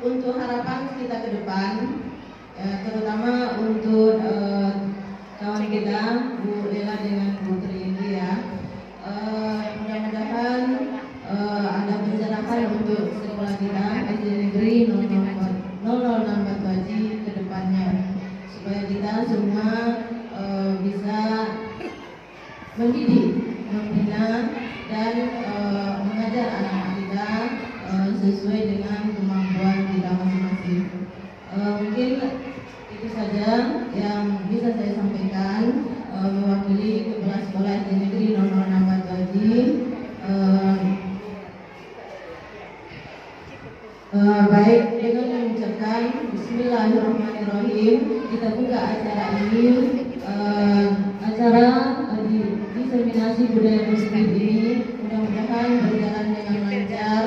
untuk harapan kita ke depan, terutama untuk kawan kita Bu Lela dengan Bu Tri ini ya, mudah-mudahan ada pencerahan untuk sekolah kita SD Negeri 006 Batu ke depannya, supaya kita semua bisa mendidik, membina dan mengajar anak-anak kita sesuai dengan kemampuan kita masing-masing. Mungkin itu saja yang bisa saya sampaikan mewakili Kepala Sekolah SD Negeri 006 Batu Haji. Baik, dengan mengucapkan Bismillahirrahmanirrahim, kita buka acara ini, acara diseminasi budaya positif ini mudah-mudahan berjalan dengan lancar,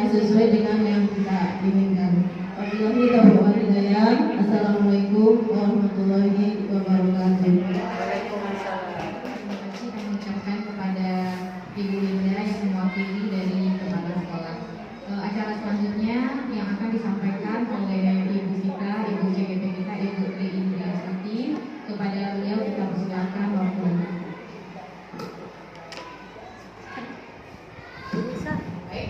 sesuai dengan yang kita inginkan. Wabillahi taufiq wal hidayah. Assalamualaikum warahmatullahi wabarakatuh. Waalaikumsalam. Terima kasih kami ucapkan kepada Ibu Linda yang mewakili dari kepala sekolah. Acara selanjutnya yang akan disampaikan oleh Ibu kita, Ibu CGP kita, Ibu Tri Indriasati. Kepada beliau kita persilakan waktunya. Baik,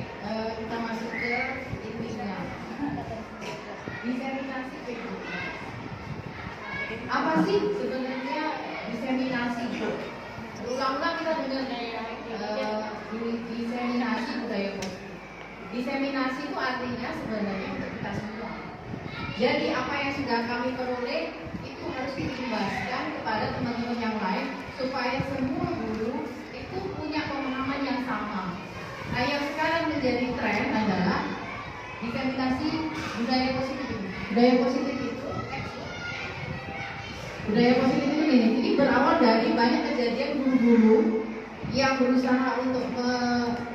kita masuk ke intinya. Diseminasi itu apa sih sebenarnya diseminasi itu? Ulang-ulang kita dengar diseminasi budaya positif. Diseminasi itu artinya sebenarnya untuk kita semua. Jadi apa yang sudah kami peroleh itu harus diimbaskan kepada teman-teman yang lain supaya semua guru itu punya pemahaman yang sama. Nah, yang sekarang menjadi tren adalah diseminasi budaya positif. Budaya positif itu ini berawal dari banyak kejadian guru-guru yang berusaha untuk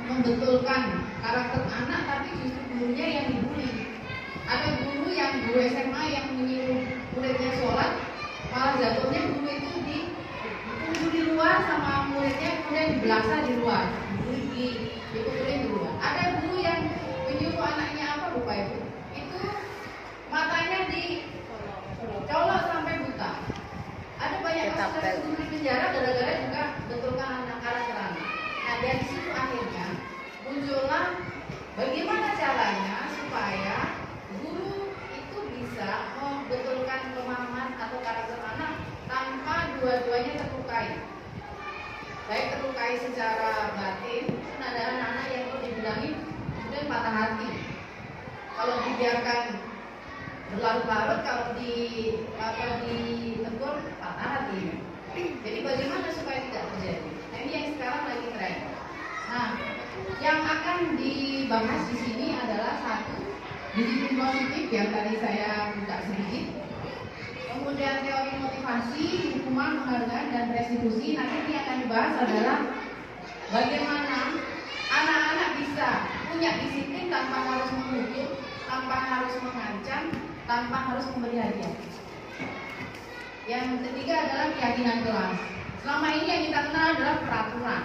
membetulkan karakter anak, tapi justru gurunya yang dibully. Ada guru SMA yang menyuruh muridnya sholat, malah jatuhnya guru itu ditunggu di luar sama muridnya, kemudian dibelasa di luar, dipukulin di luar. Ada guru yang menyuruh anaknya apa lupa itu matanya dicolok sampai buta. Ada banyak kasus guru di penjara gara-gara juga betulkan karakter anak. Nah, dari situ akhirnya muncullah bagaimana caranya supaya guru itu bisa membetulkan pemahaman atau karakter anak tanpa dua-duanya terlukai. Baik terlukai secara batin, kan ada anak-anak yang kalau dibilangin kemudian patah hati. Kalau dibiarkan berlarut-larut, kalau ditegur patah hati. Jadi bagaimana supaya tidak terjadi? Nah, ini yang sekarang lagi tren. Nah, yang akan dibahas di sini adalah satu, disiplin positif yang tadi saya buka sedikit. Kemudian teori motivasi, hukuman, penghargaan, dan restitusi. Nanti yang akan dibahas adalah bagaimana anak-anak bisa punya disiplin tanpa harus menghukum, tanpa harus mengancam, tanpa harus memberi hadiah. Yang ketiga adalah keyakinan kelas. Selama ini yang kita kenal adalah peraturan.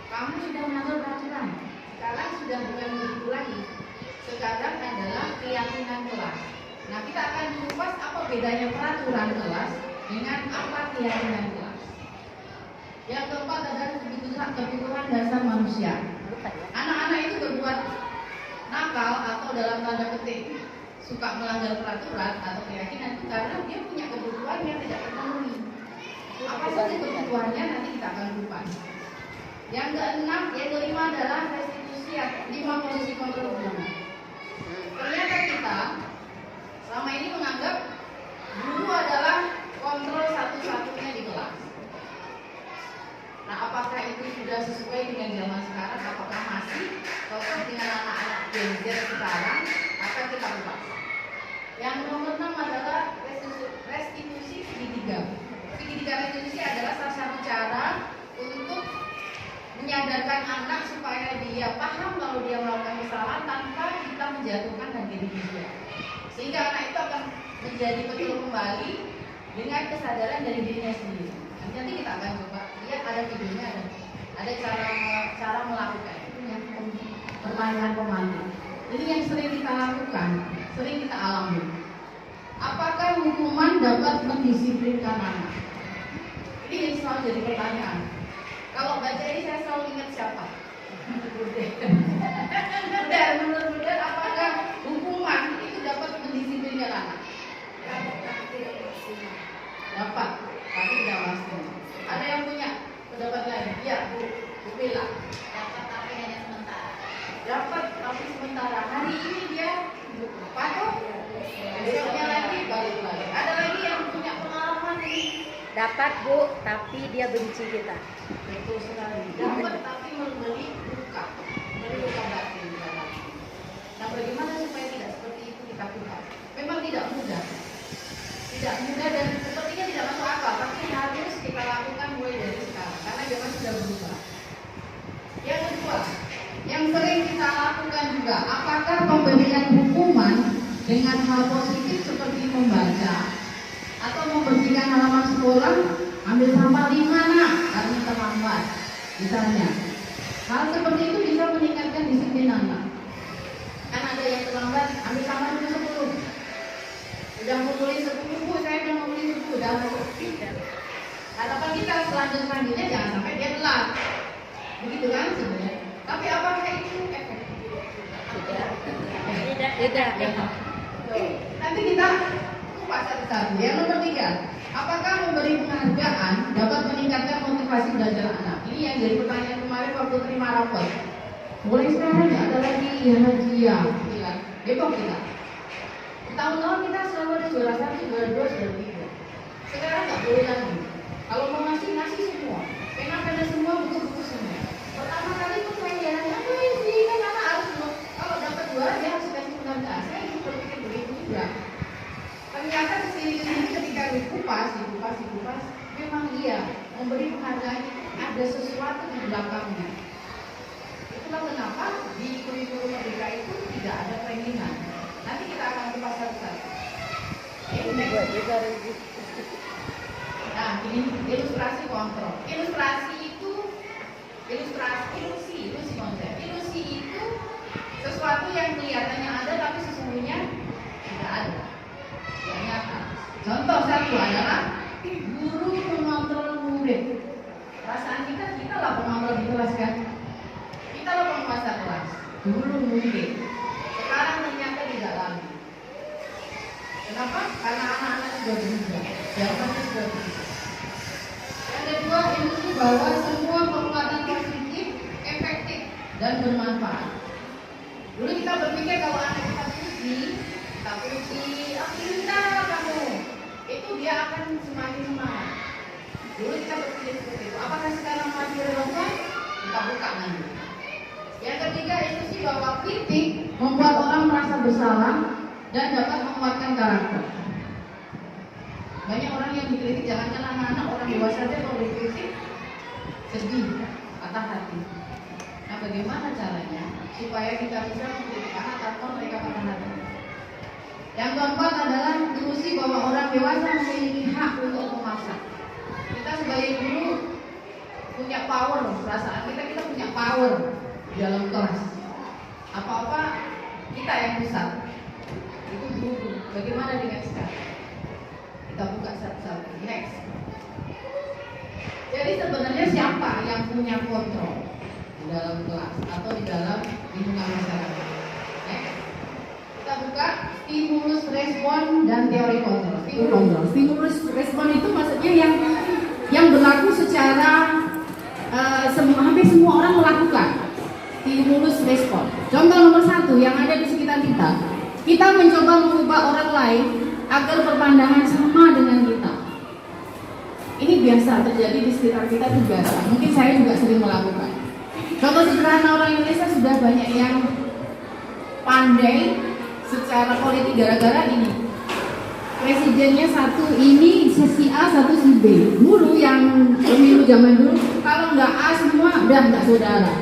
Kamu sudah mengatur peraturan. Sekarang sudah bukan begitu lagi. Sekarang adalah keyakinan kelas. Nah, kita akan kupas apa bedanya peraturan kelas dengan apa keyakinan kelas. Yang keempat adalah kebutuhan dasar manusia. Anak-anak itu berbuat nakal atau dalam tanda petik suka melanggar peraturan atau keyakinan itu karena dia punya kebutuhan yang tidak terpenuhi. Apa saja kebutuhannya nanti kita akan kupas. Yang kelima adalah restitusi 5 posisi kontrol guru. Ternyata kita selama ini menganggap guru adalah kontrol satu-satunya di kelas. Nah, apakah itu sudah sesuai dengan zaman sekarang? Apakah masih cocok dengan anak-anak Gen Z sekarang? Maka kita ubah. Yang nomor 6 adalah restitusi segitiga. Segitiga restitusi adalah salah satu cara untuk menyadarkan anak supaya dia paham kalau dia melakukan kesalahan tanpa kita menjatuhkan harga diri dia. Sehingga anak itu akan menjadi betul kembali dengan kesadaran dari dirinya sendiri. Nanti kita akan coba lihat, ada videonya, ada cara melakukan itu yang permainan pemandu. Ini yang sering kita lakukan, sering kita alami. Apakah hukuman dapat mendisiplinkan anak? Ini yang selalu jadi pertanyaan. Kalau baca ini saya selalu ingat siapa? Menurut Bunda, apakah hukuman itu dapat mendisiplinkan anak? Dapat, tapi tidak maksimal. Ada yang punya pendapat lain? Ya, Bu Bella. Dapat tapi hanya sementara. Dapat tapi sementara. Hari ini dia patuh, besoknya lagi balik lagi. Ada lagi yang punya pengalaman ini? Dapat Bu, tapi dia benci kita. Betul sekali. Dapat tapi memberi luka batin di dalam. Nah, bagaimana supaya tidak seperti itu kita lakukan? Memang tidak mudah. Tidak mudah dan sepertinya tidak masuk akal, tapi harus kita lakukan mulai dari sekarang karena zaman sudah berubah. Yang kedua, yang sering kita lakukan juga, apakah pemberian hukuman dengan hal positif seperti membaca atau membersihkan halaman sekolah, ambil sampah di mana karena terlambat, misalnya. Hal seperti itu bisa meningkatkan disiplin anak. Kan ada yang terlambat, ambil sampah dulu 10. Udah mau tulis 10, Bu, saya udah mau tulis 10, udah mau. Harapan kita selanjutnya jangan sampai dia telat. Begitu kan sebenarnya. Tapi apakah itu efektif? Tidak. Nanti kita kupas satu-satu. Yang nomor 3, apakah memberi penghargaan dapat meningkatkan motivasi belajar anak? Ini yang jadi pertanyaan kemarin waktu terima rapor. Mulai sekarang nggak ada lagi hadiah, bilang Depok kita. Tahun-tahun kita selalu ada juara 1, juara 2, juara 3. Sekarang nggak boleh lagi. Kalau mau ngasih semua, pena semua, buku semua. Pertama kali itu saya jalan, apa ini kan anak harus kalau dapat juara dia harus kasih penghargaan. Saya juga berpikir begitu juga. Ternyata kesini ketika dikupas, memang iya memberi penghargaan itu ada sesuatu di belakangnya. Itulah kenapa di kurikulum Merdeka itu tidak ada trainingan. Nanti kita akan kupas satu-satu. Nah, ini ilustrasi kontrol. Ilusi konsep. Ilusi itu sesuatu yang kelihatannya ada tapi sesungguhnya tidak ada. Tidak nyata. Contoh satu adalah guru mengontrol murid. Perasaan kita lah pengontrol di kelas kan. Kita lah penguasa kelas. Guru murid. Sekarang ternyata tidak lagi. Kenapa? Karena anak-anak sudah berubah. Jawabannya sudah berubah. Yang kedua, ilusi bahwa semua penguatan positif, efektif, dan bermanfaat. Dulu kita berpikir kalau anak kita puji, pintar kamu, itu dia akan semakin semangat. Dulu kita berpikir seperti itu. Apakah sekarang masih relevan? Kita buka nanti. Yang ketiga, ilusi bahwa kritik membuat orang merasa bersalah dan dapat menguatkan karakter. Banyak orang yang dikritik, jangankan anak-anak, orang dewasa saja kalau dikritik sedih, patah hati. Nah, bagaimana caranya supaya kita bisa mengkritik anak tanpa mereka patah hati? Yang keempat adalah ilusi bahwa orang dewasa memiliki hak untuk memaksa. Kita sebagai guru punya power, perasaan kita punya power di dalam kelas. Apa-apa kita yang pusat. Itu guru. Bagaimana dengan sekarang? Kita buka satu-satu. Next. Jadi sebenarnya siapa yang punya kontrol di dalam kelas atau di dalam lingkungan masyarakat? Next. Kita buka stimulus respon dan teori kontrol. Stimulus respon itu maksudnya yang berlaku secara hampir semua orang melakukan. Stimulus respon. Contoh nomor 1 yang ada di sekitar kita mencoba mengubah orang lain agar berpandangan sama dengan kita. Ini biasa terjadi di sekitar kita, itu biasa. Mungkin saya juga sering melakukan. Contoh sederhana, orang Indonesia sudah banyak yang pandai secara politik gara-gara ini. Presidennya satu ini si A, satu si B. Dulu yang pemilu zaman dulu, kalau nggak A semua udah nggak saudara.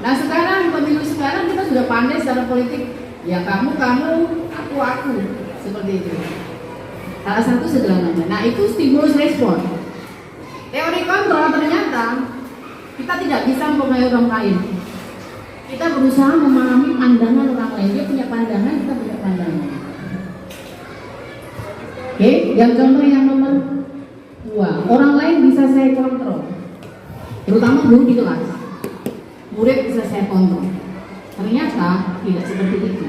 Nah sekarang pemilu sekarang kita sudah pandai secara politik. Ya kamu, aku, seperti itu. Salah satu sederhananya. Nah itu stimulus respon. Teori kontrol ternyata kita tidak bisa mempengaruhi orang lain. Kita berusaha memahami pandangan orang lain. Dia punya pandangan, kita punya pandangan. Oke, yang contoh yang nomor 2, orang lain bisa saya kontrol. Terutama guru di kelas. Murid bisa saya kontrol. Ternyata tidak seperti itu.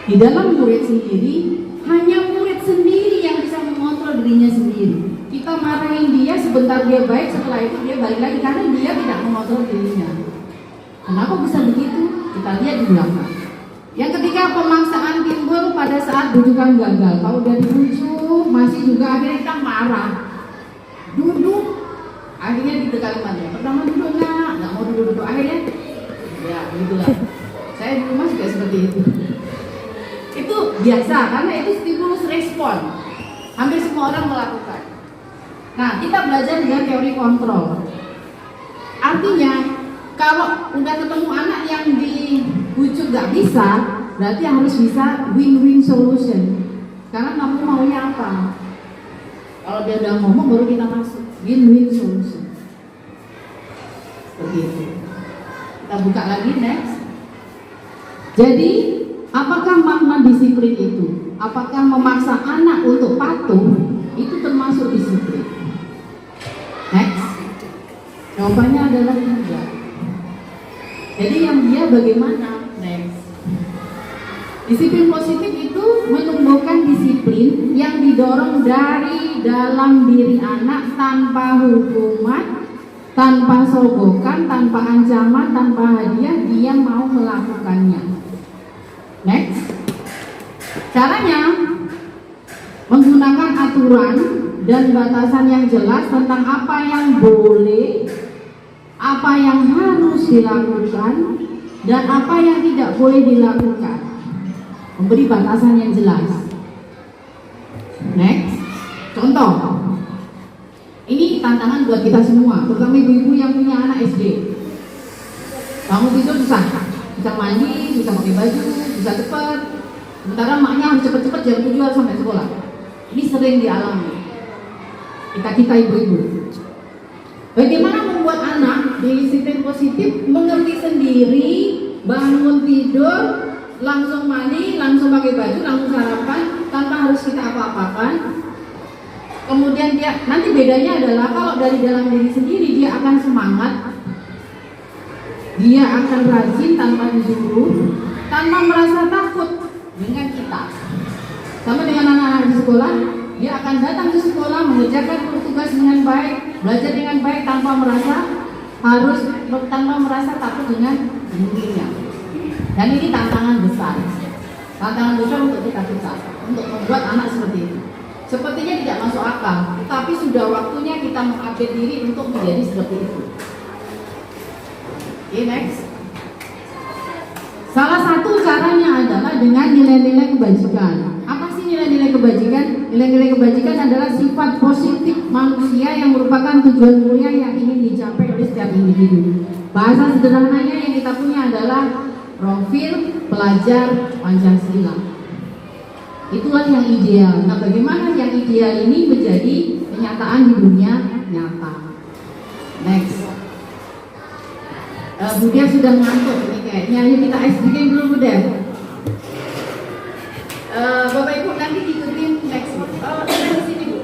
Di dalam murid sendiri, hanya murid sendiri yang bisa mengontrol dirinya sendiri. Kita marahin dia, sebentar dia baik, setelah itu dia balik lagi karena dia tidak mengontrol dirinya. Kenapa bisa begitu? Kita lihat di belakang. Yang ketiga, pemaksaan timbul pada saat rujukan gagal. Kalau udah dirujuk, masih juga akhirnya kita marah. Duduk, akhirnya kita kalimatnya. Pertama duduk nggak mau duduk. Akhirnya, ya begitulah. Saya di rumah juga seperti itu. Itu biasa karena itu stimulus respon. Hampir semua orang melakukan. Nah, kita belajar dengan teori kontrol. Artinya, kalau udah ketemu anak yang dibujuk gak bisa, berarti harus bisa win-win solution. Karena kamu maunya apa? Kalau dia udah ngomong baru kita masuk win-win solution. Begitu. Kita buka lagi next. Jadi, apakah makna disiplin itu? Apakah memaksa anak untuk patuh itu termasuk disiplin? Next. Jawabannya adalah tidak. Jadi yang dia bagaimana? Next. Disiplin positif itu menumbuhkan disiplin yang didorong dari dalam diri anak tanpa hukuman, tanpa sogokan, tanpa ancaman, tanpa hadiah, dia mau melakukannya. Next. Caranya menggunakan aturan dan batasan yang jelas tentang apa yang boleh, apa yang harus dilakukan, dan apa yang tidak boleh dilakukan. Memberi batasan yang jelas. Next. Contoh. Ini tantangan buat kita semua, terutama ibu-ibu yang punya anak SD. Bangun tidur susah mandi, susah pakai baju, susah cepat. Sementara maknya harus cepet-cepet jam 7 harus sampai sekolah. Ini sering dialami kita ibu-ibu. Bagaimana membuat anak disiplin positif, mengerti sendiri, bangun tidur, langsung mandi, langsung pakai baju, langsung sarapan, tanpa harus kita apa-apakan. Kemudian dia, nanti bedanya adalah kalau dari dalam diri sendiri dia akan semangat, dia akan rajin tanpa disuruh, tanpa merasa takut dengan kita. Sama dengan anak-anak di sekolah, dia akan datang ke sekolah, mengerjakan tugas dengan baik, belajar dengan baik tanpa merasa takut dengan dirinya. Dan ini tantangan besar untuk kita untuk membuat anak seperti itu. Sepertinya tidak masuk akal, tapi sudah waktunya kita mengupdate diri untuk menjadi seperti itu. Oke, next. Salah satu caranya adalah dengan nilai-nilai kebajikan. Apa sih nilai-nilai kebajikan? Nilai-nilai kebajikan adalah sifat positif manusia yang merupakan tujuan mulia yang ingin dicapai oleh setiap individu. Bahasa sederhananya yang kita punya adalah profil pelajar Pancasila. Itulah yang ideal. Nah, bagaimana yang ideal ini menjadi kenyataan di dunia nyata? Next. Budia sudah ngantuk ini kayaknya. Ayo kita ice breaking dulu Budia. Bapak Ibu nanti ikutin next. Di sini Bu.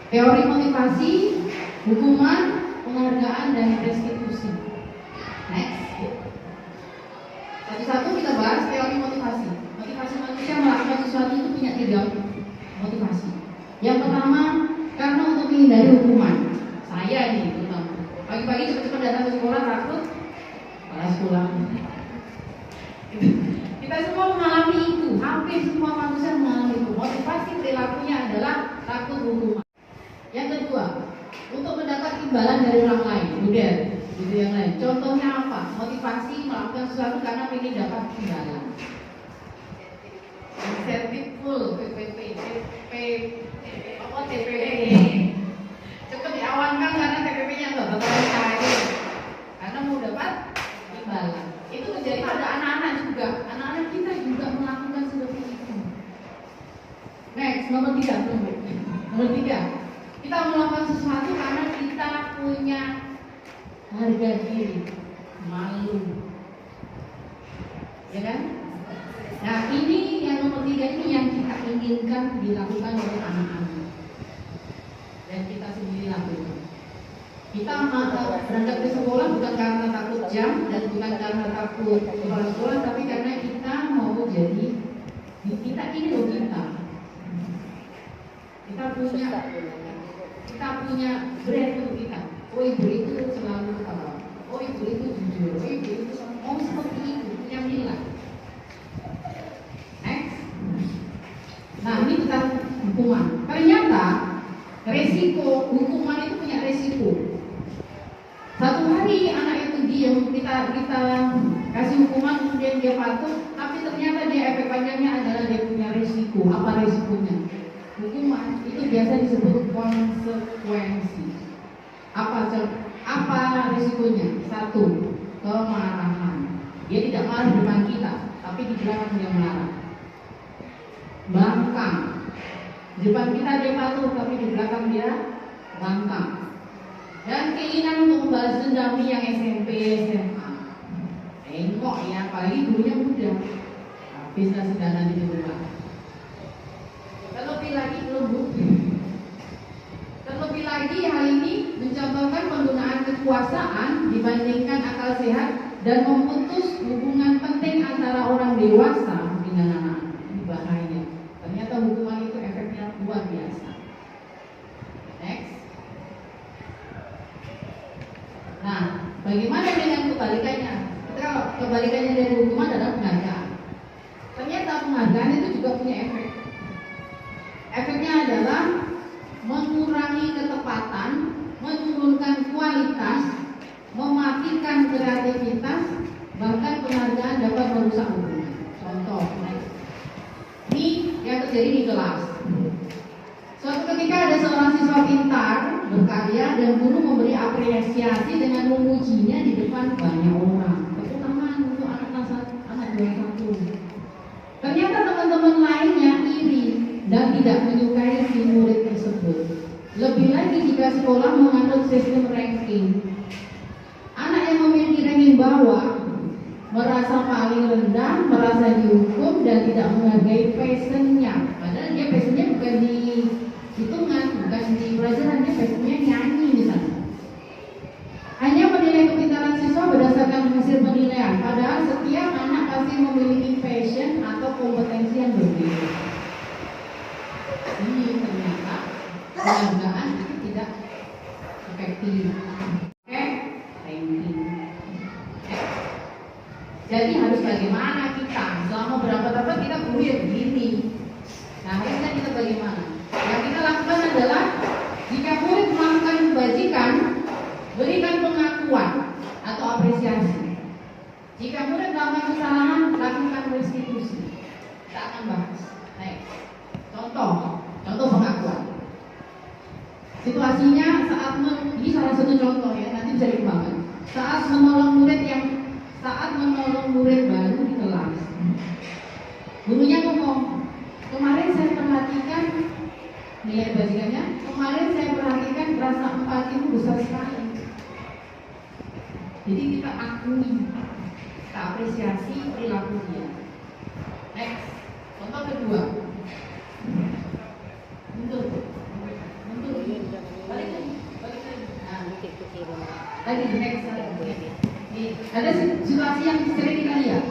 Teori motivasi, hukuman, penghargaan, dan restitusi. Next. Satu-satu kita bahas teori motivasi. Motivasi manusia melakukan sesuatu itu punya 3 motivasi. Yang pertama, karena untuk menghindari hukuman. Saya ini terutama. Pagi-pagi cepat-cepat datang ke sekolah takut malas pulang. Kita semua mengalami itu. Hampir semua manusia mengalami itu. Motivasi perilakunya adalah takut hukuman. Yang kedua, untuk mendapat imbalan dari orang lain. Udah, itu yang lain. Contohnya apa? Motivasi melakukan sesuatu karena ingin dapat imbalan. Insentif full, TPP. Cepat diawankan karena TPP-nya nggak bakal cair. Karena mau dapat imbalan. Itu terjadi pada anak-anak juga. Anak-anak kita juga melakukan seperti itu. Next, nomor 3. Nomor 3. Kita melakukan sesuatu karena kita punya harga diri, malu, ya kan? Nah ini yang nomor 3 ini yang kita inginkan dilakukan oleh anak-anak dan kita sendiri lakukan. Kita berangkat ke sekolah bukan karena takut jam dan bukan karena takut kepala sekolah, tapi karena kita mau jadi kita ini loh kita punya brand untuk kita. Oh ibu itu selalu ketawa. Oh ibu itu jujur. Oh ibu itu seperti itu punya nilai. Next. Nah ini tentang hukuman. Ternyata resiko hukuman itu punya resiko. Satu hari anak itu diam, kita kasih hukuman kemudian dia patuh, tapi ternyata dia efek panjangnya adalah dia punya resiko. Apa resikonya? Hukuman itu biasa disebut konsekuensi. Apa resikonya? 1, kemarahan. Dia tidak marah di depan kita, tapi di belakang dia marah. Bangkang. Di depan kita dia patuh, tapi di belakang dia bangkang. Dan keinginan untuk membalas dendam yang SMP, SMA. Tengok ya, apalagi gurunya muda. Habis lah sudah nanti di rumah. Terlebih lagi hal ini mencontohkan penggunaan kekuasaan dibandingkan akal sehat dan memutus hubungan penting antara orang dewasa dengan anak. Ini bahaya. Ternyata hukuman itu efeknya luar biasa. Next. Nah, bagaimana dengan kebalikannya? Kalau kebalikannya dari hukuman adalah penghargaan. Ternyata penghargaan itu juga punya efek. Efeknya adalah mengurangi ketepatan, menurunkan kualitas, mematikan kreativitas, bahkan penghargaan dapat merusak hubungan. Contoh, ini yang terjadi di kelas. Suatu ketika ada seorang siswa pintar, berkarya, dan guru memberi apresiasi dengan memujinya di depan banyak orang. Tepuk tangan untuk anak 21. Ternyata teman-teman lainnya iri dan tidak menyukai si murid tersebut. Lebih lagi jika sekolah menganut sistem ranking. Anak yang memiliki ranking bawah merasa paling rendah, merasa dihukum dan tidak menghargai passionnya. Padahal dia passionnya bukan di hitungan, bukan di pelajaran, dia passionnya nyanyi misalnya. Hanya menilai kepintaran siswa berdasarkan hasil penilaian. Padahal setiap anak pasti memiliki passion atau kompetensi yang berbeda. Ini ternyata penghargaan itu tidak efektif. Oke, ranking. Jadi harus bagaimana kita selama berapa tahun kita kuliah begini. Nah, harusnya kita bagaimana? Yang kita lakukan adalah jika murid melakukan kebajikan, berikan pengakuan atau apresiasi. Jika murid melakukan kesalahan, lakukan restitusi. Kita akan bahas. Next. Contoh pengakuan. Situasinya saat ini salah satu contoh ya, nanti bisa dikembangkan. Saat menolong murid baru di kelas. Gurunya ngomong, kemarin saya perhatikan nilai bajikannya, kemarin saya perhatikan rasa empatimu besar sekali. Jadi kita akui, kita apresiasi perilaku dia. Next, contoh kedua. Untuk Lagi next. Nih, ada situasi yang sering kita lihat.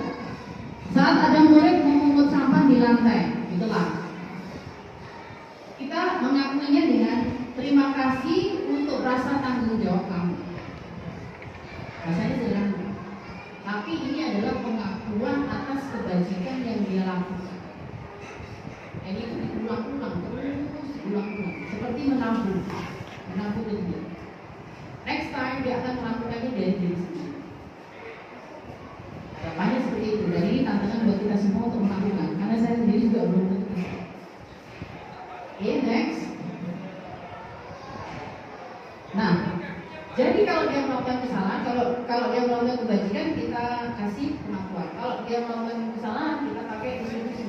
Saat ada murid memungut sampah di lantai, itulah. Kita mengakuinya dengan terima kasih untuk rasa tanggung jawab kamu. Rasanya sederhana. Tapi ini adalah pengakuan atas kebajikan yang dia lakukan. Dan itu diulang-ulang, terus diulang-ulang. Seperti menabung lebih. Next time dia akan melakukannya dari diri sendiri. Harapannya seperti itu. Dan ini tantangan buat kita semua untuk melakukan. Karena saya sendiri juga belum tentu bisa. Oke, next. Nah, jadi kalau dia melakukan kesalahan, kalau dia melakukan kebajikan, kita kasih pengakuan. Kalau dia melakukan kesalahan, kita pakai restitusi.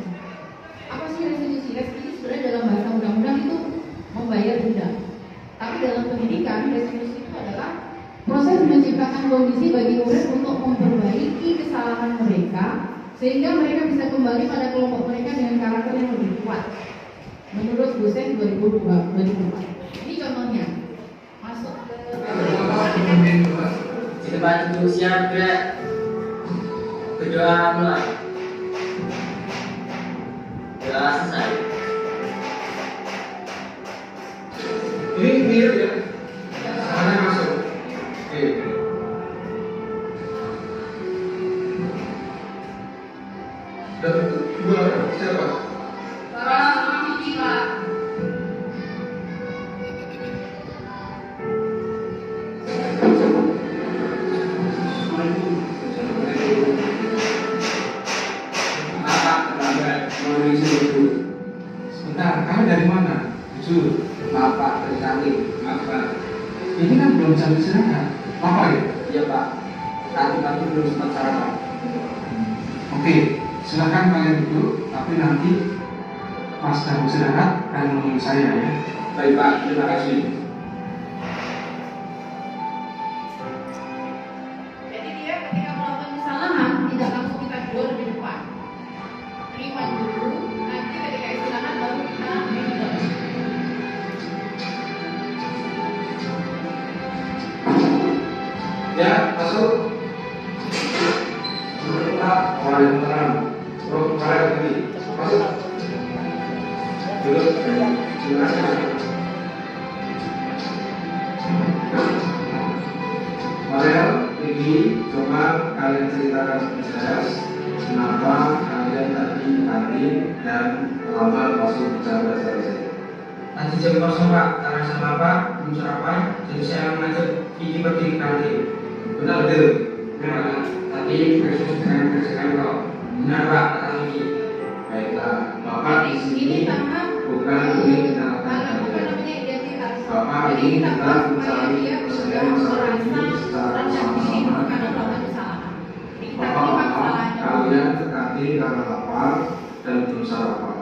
Apa sih restitusi? Restitusi sebenarnya dalam bahasa undang-undang itu membayar denda. Tapi dalam pendidikan, restitusi itu adalah proses menciptakan kondisi bagi murid untuk memperbaiki kesalahan mereka sehingga mereka bisa kembali pada kelompok mereka dengan karakter yang lebih kuat. Menurut Gusen 2004. Ini contohnya. Masuk ke di tempat duduk siap gerak, berdoa mulai, doa selesai. Ini mirip ya? Mana masuk? Oke. Dan dua siapa? Sebentar, kamu dari mana? Jujur. Maaf Pak, dari kami. Maaf Pak. Ini kan belum jam istirahat. Apa ya? Iya Pak, tadi kami belum sempat sarapan. Oke, silakan kalian duduk. Tapi nanti pas jam istirahat kalian menemui saya ya. Baik Pak, terima kasih. Jadi dia ketika melakukan kesalahan tidak langsung kita keluar di depan. Terima dulu, nanti ketika istirahat baru kita handle. Ya, masuk. Waalaikumsalam. Bro, kalian begini. Masuk. Duduk. Silakan. Mariel, Rigi, coba kalian ceritakan kepada saya kenapa kalian tadi hadir dan terlambat masuk jam dasar saya. Nanti jam 0 Pak, karena sama Pak belum sarapan, jadi saya mengajak Gigi pergi ke kantin. Benar, Del? Benar, tapi versus dengan kerjakan kok. Benar Pak, kata Gigi. Baiklah, Bapak di sini Ini tahap bukan ingin menyalahkan apa kalian. namanya identitas. Bapak Jadi ingin kita kita supaya mencari dia penyelesaian sudah masalah ini merasa secara rendah diri bersama-sama karena dan melakukan baik. kesalahan. Jadi kita Bapak terima maaf, kesalahannya. kalian ke kantin karena lapar dan belum sarapan.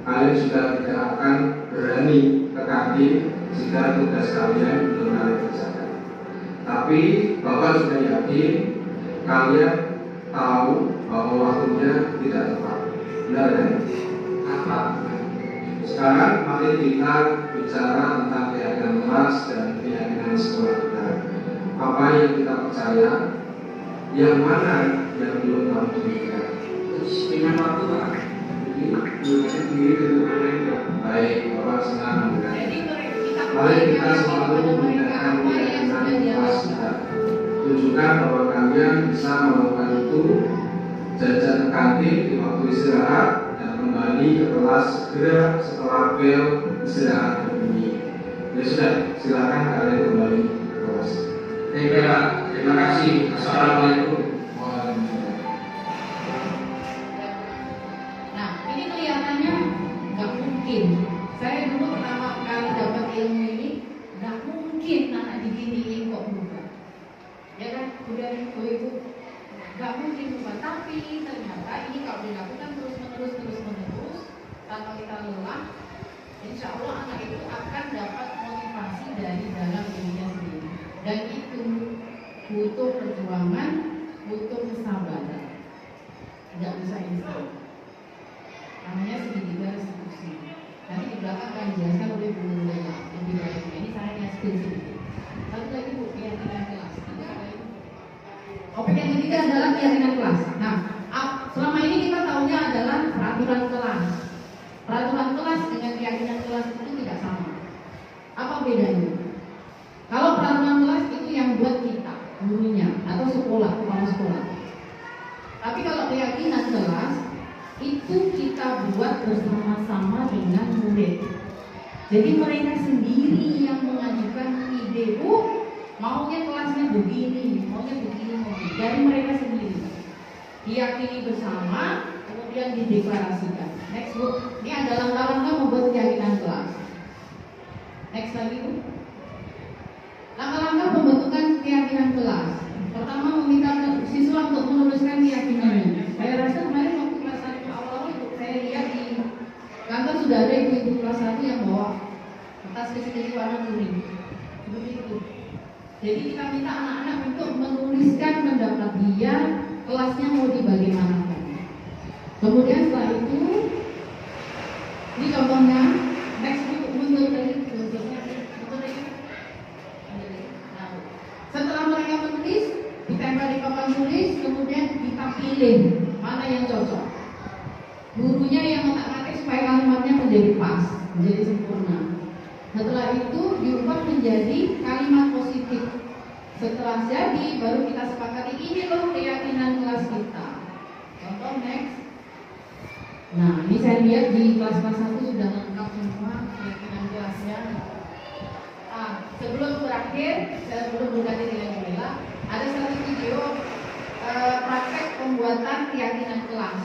Kalian sudah tidak akan berani ke kantin jika tugas kalian belum kalian kerjakan. Tapi Bapak sudah yakin kalian tahu bahwa waktunya tidak tepat. Benar ya? Apa? Sekarang mari kita bicara tentang keyakinan kelas dan keyakinan sekolah kita. Apa yang kita percaya, yang mana yang belum kamu dirikan. Dengan waktu Pak. Jadi, menurut sendiri dengan lain. Baik, Bapak senang mendengar. Jadi kita Mari kita percayakan selalu kepada mereka menggunakan apa yang keyakinan sudah dia kelas lakukan. kita. Tunjukkan bahwa kalian bisa melakukan itu, jajan ke kantin di waktu istirahat dan kembali ke kelas segera setelah bel istirahat berbunyi. Ya sudah, silakan kalian kembali ke kelas. Baik Pak, terima kasih. Assalamualaikum. Waalaikumsalam. Nah, ini kelihatannya nggak mungkin. Saya dulu pertama kali dapat ilmu ini, nggak mungkin anak diginiin kok berubah. Ya kan, udah itu nggak mungkin berubah. Tapi ternyata ini kalau dilakukan terus-menerus tanpa kita lelah, insya Allah anak itu akan dapat motivasi dari dalam dirinya sendiri. Dan itu butuh perjuangan, butuh kesabaran. Tidak bisa instan. Namanya segitiga restitusi. Nanti di belakang akan dijelaskan oleh Bu Lena lebih lanjut. Ini saya hanya spill sedikit. Satu lagi Bu, keyakinan kelas. keyakinan kelas. Nah, selama ini kita tahunya adalah peraturan kelas. Peraturan kelas dengan keyakinan kelas itu tidak sama. Apa bedanya? Kalau peraturan kelas itu yang buat kita, gurunya atau sekolah, kepala sekolah. Tapi kalau keyakinan kelas itu kita buat bersama-sama dengan murid. Jadi mereka sendiri yang mengajukan ide, maunya kelasnya begini, maunya begini. Dari mereka sendiri diyakini bersama, kemudian dideklarasikan. Next Bu, ini ada langkah-langkah membuat keyakinan kelas. Next lagi Bu. Langkah-langkah pembentukan keyakinan kelas. Pertama, meminta siswa untuk menuliskan keyakinannya. Saya rasa kemarin waktu kelas 1 awal itu saya lihat di kantor sudah ada ibu-ibu kelas 1 yang bawa kertas kecil-kecil warna kuning. Begitu. Jadi kita minta anak-anak untuk menuliskan pendapat dia, kelasnya mau dibagaimanakan. Kemudian setelah itu, ini contohnya, next mundur dari setelah mereka menulis, ditempel di papan tulis, kemudian kita pilih mana yang cocok. Gurunya yang ngotak-ngatik supaya kalimatnya menjadi pas, menjadi sempurna. Setelah itu diubah menjadi kalimat positif. Setelah jadi, baru kita sepakati ini loh keyakinan kelas kita. Contoh next. Nah, ini saya lihat di kelas-kelas 1 sudah lengkap semua keyakinan kelasnya. Sebelum berakhir, saya belum berganti dengan Bella. Ada satu video praktek pembuatan keyakinan kelas.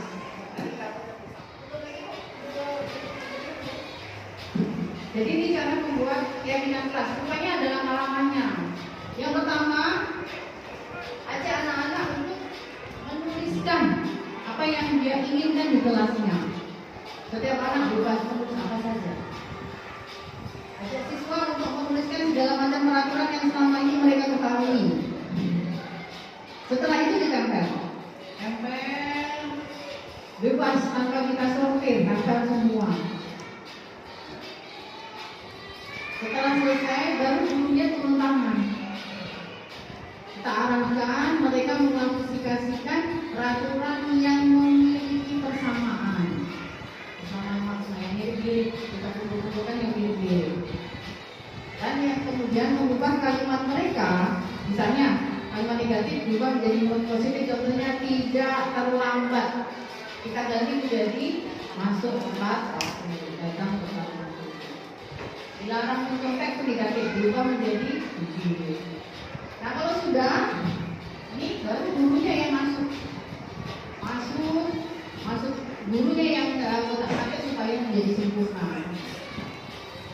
Jadi ini cara membuat keyakinan kelas. Rupanya ada langkah-langkahnya. Yang pertama, ajak anak-anak untuk menuliskan apa yang dia inginkan di kelasnya. Setiap anak bebas menulis apa saja. Ajak siswa untuk menuliskan segala macam peraturan yang selama ini mereka ketahui. Setelah itu ditempel. Tempel bebas tanpa kita sortir, tempel semua. Setelah selesai, baru gurunya turun tangan. Kita arahkan mereka mengklasifikasikan peraturan yang memiliki persamaan. Persamaan maksudnya mirip-mirip, kita kumpulkan yang mirip-mirip. Dan yang kemudian mengubah kalimat mereka, misalnya kalimat negatif berubah menjadi positif, contohnya tidak terlambat. Kita ganti menjadi masuk tepat waktu, datang tepat waktu. Dilarang mencontek itu negatif, berubah menjadi uji. Nah kalau sudah, ini baru gurunya yang masuk gurunya yang kotak-kotak supaya menjadi sempurna.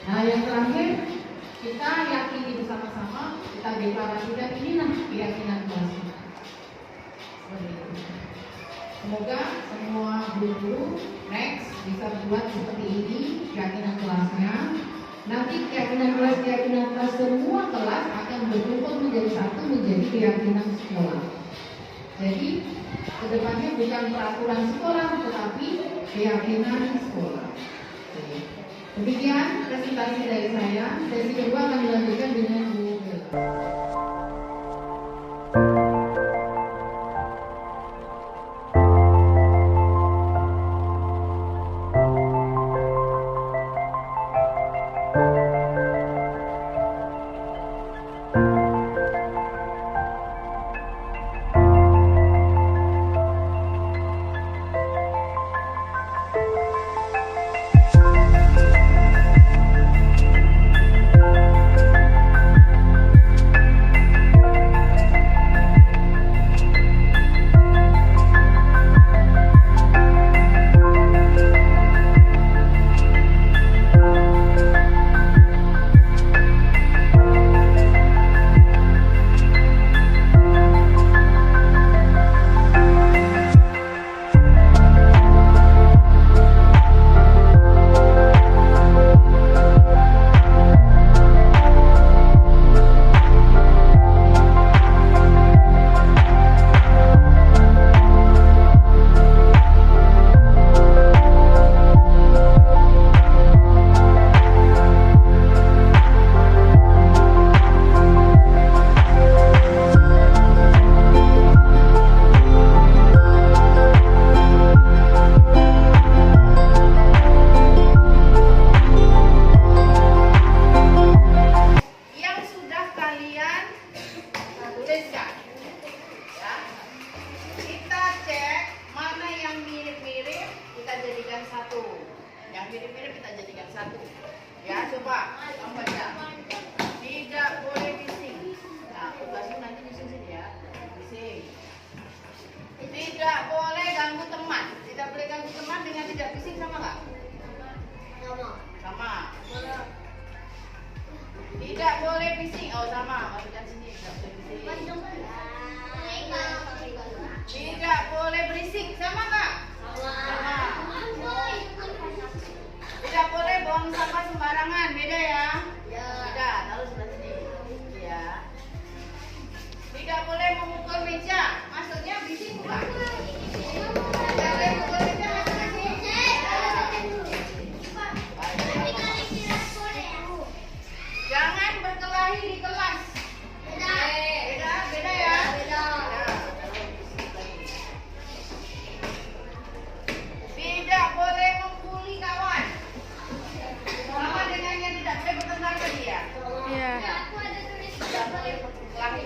Nah yang terakhir, kita yakini bersama-sama, kita deklarasikan inilah keyakinan kelas kita. Seperti itu. Semoga semua guru-guru next bisa buat seperti ini keyakinan kelasnya. Nanti keyakinan kelas semua kelas akan berkumpul menjadi satu, menjadi keyakinan sekolah. Jadi kedepannya bukan peraturan sekolah, tetapi keyakinan sekolah. Demikian presentasi dari saya. Sesi kedua akan dilanjutkan dengan Bu Bella. kamu baca. Tidak boleh bising. Nah, tugasmu nanti bising sini ya. Bising. Tidak boleh ganggu teman. Tidak boleh ganggu teman dengan tidak bising sama nggak? Sama. Tidak boleh bising. Oh sama. Masukkan sini. Tidak boleh bising. Tidak boleh berisik. Sama nggak? Sama. Tidak boleh buang sampah sembarangan. Beda ya? Beda. Taruh sebelah sini. Ya. Tidak boleh memukul meja. Maksudnya bising bukan? Tidak boleh memukul meja. Maksudnya jangan berkelahi di kelas. Beda ya? Tidak boleh membuli kawan. Sama dengan yang tidak boleh bertengkar tadi ya? Iya. Tidak boleh berkelahi.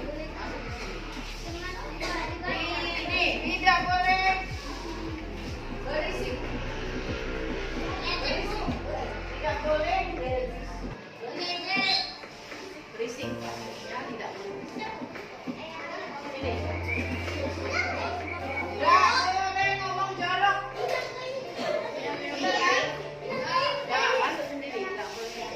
Ini tidak boleh berisik. Tidak boleh berisik. Ya, tidak boleh. Ini. Tidak boleh ngomong jorok. Benar kan? Ya, masuk sendiri. Tidak boleh.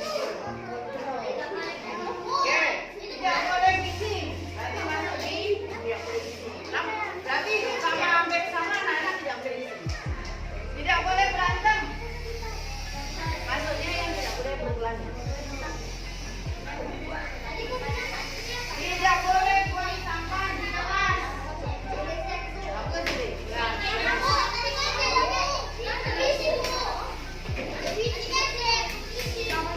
Oke, tidak boleh bising. Berarti masuk di tidak boleh bising. Berarti sama hampir sama anak-anak tidak boleh bising. Tidak boleh berantem. Maksudnya yang tidak boleh berkelahi. Tidak boleh buang sampah di kelas. Bagus sih. Ya.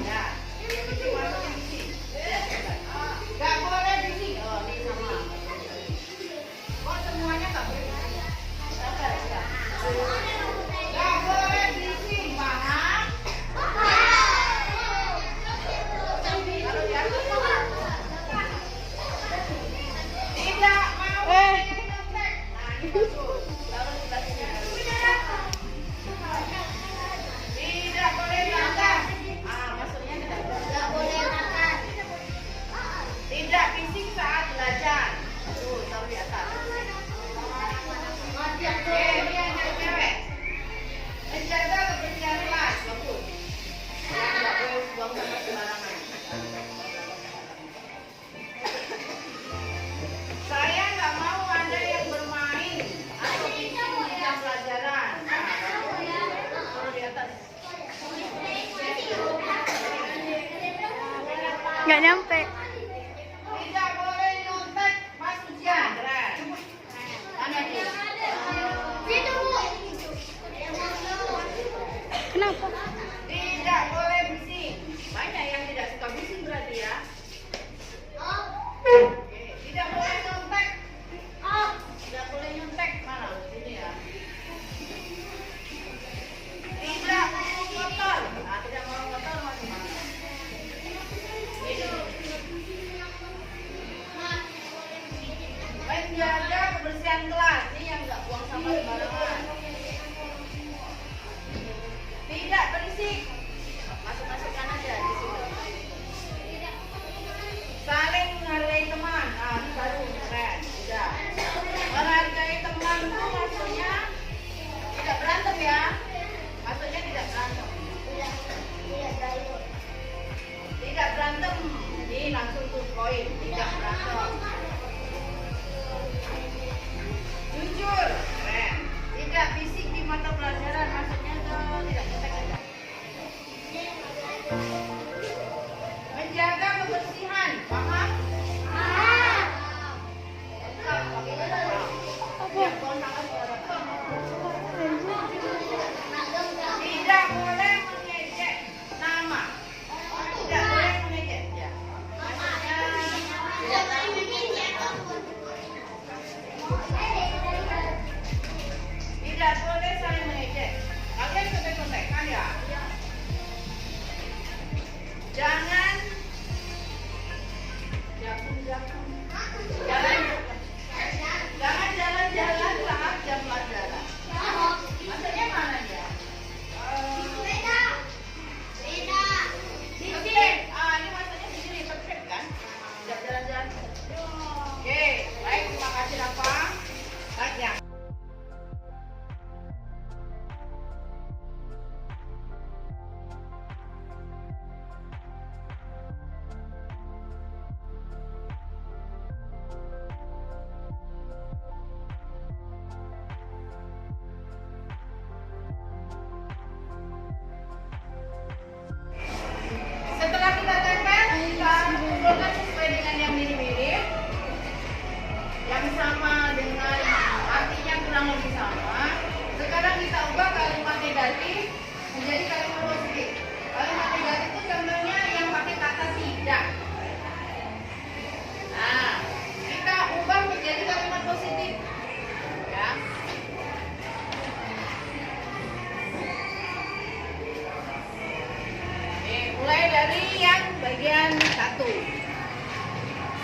Ya. Itu masuk bising. Gak boleh bising. Oh, ini sama. Kok semuanya gak boleh bising? Sabar ya. Gak boleh bising, paham? Taruh di atas. Tidak mau nyontek. Nah, ini bagus. Taruh sebelah sini. Tidak boleh makan. Maksudnya tidak boleh makan. Tidak bising saat belajar. Tuh, taruh di atas. Ini yang cewek. Menjaga kebersihan kelas. Bagus. Tidak boleh buang sampah sembarangan. Saya nggak mau ada yang bermain atau bising di jam pelajaran. Taruh di atas. Nggak nyampe. Tidak boleh nyontek pas ujian. Mana dia? Kenapa? Tidak boleh bising. Banyak yang tidak suka bising berarti ya. Oke. Tidak boleh nyontek. Tidak boleh nyontek. Mana? Sini ya. Tidak mau kotor. Nah, tidak mau kotor masih mana? Ini. Menjaga kebersihan kelas. Ini yang nggak buang sampah sembarangan. Tidak berisik. Masuk-masukkan aja di situ. Saling menghargai teman. Nah, ini baru keren. Udah. Menghargai teman itu maksudnya tidak berantem ya. Maksudnya tidak berantem. Tidak berantem. Ini langsung tuh poin. Tidak berantem. Jujur. Keren. Tidak bisik di mata pelajaran. Maksudnya tuh tidak nyontek aja. Menjaga kebersihan, paham? Tidak boleh mengejek nama. Tidak boleh mengejek ya. Maksudnya tidak boleh mengejek.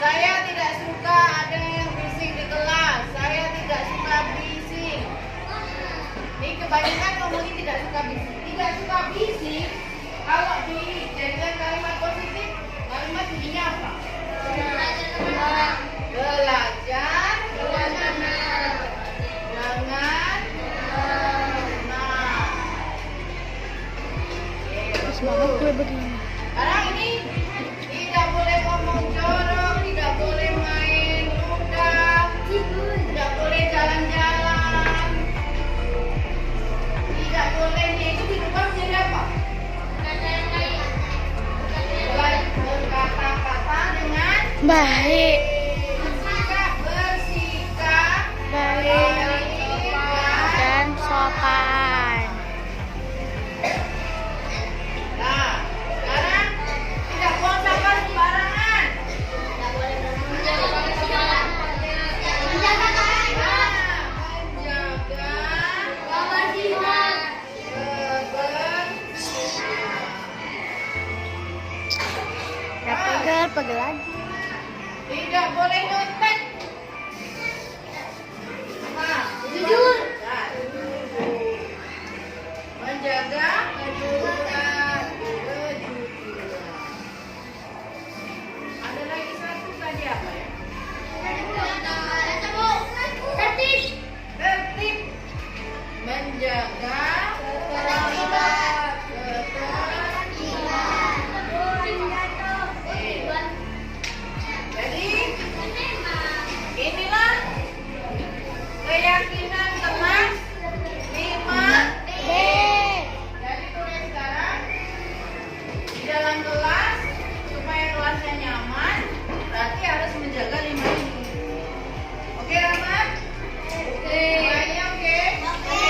Saya tidak suka ada yang bising di kelas. Saya tidak suka bising. Ini kebanyakan ngomongin tidak suka bising. Tidak suka bising. Kalau dijadikan kalimat positif, kalimat bunyinya apa? Belajar dengan Semangat gue begini. sekarang ini tidak boleh ngomong jorok, tidak boleh main ludah, tidak boleh jalan-jalan, tidak boleh itu dirubah menjadi apa? Berkata-kata dengan Baik. bersikap Baik dan sopan. Nah, sekarang tidak buang sampah sembarangan. Pegel lagi. Tidak boleh nyontek. Nah, Jujur. Nah, menjaga kejujuran. Ada lagi satu tadi apa ya? Tertib. Menjaga ketertiban. Jadi inilah keyakinan kelas 5B. Jadi tulis sekarang di dalam kelas supaya kelasnya nyaman, berarti harus menjaga 5 ini. Oke, Rahmat? Oke. Semuanya oke? Oke.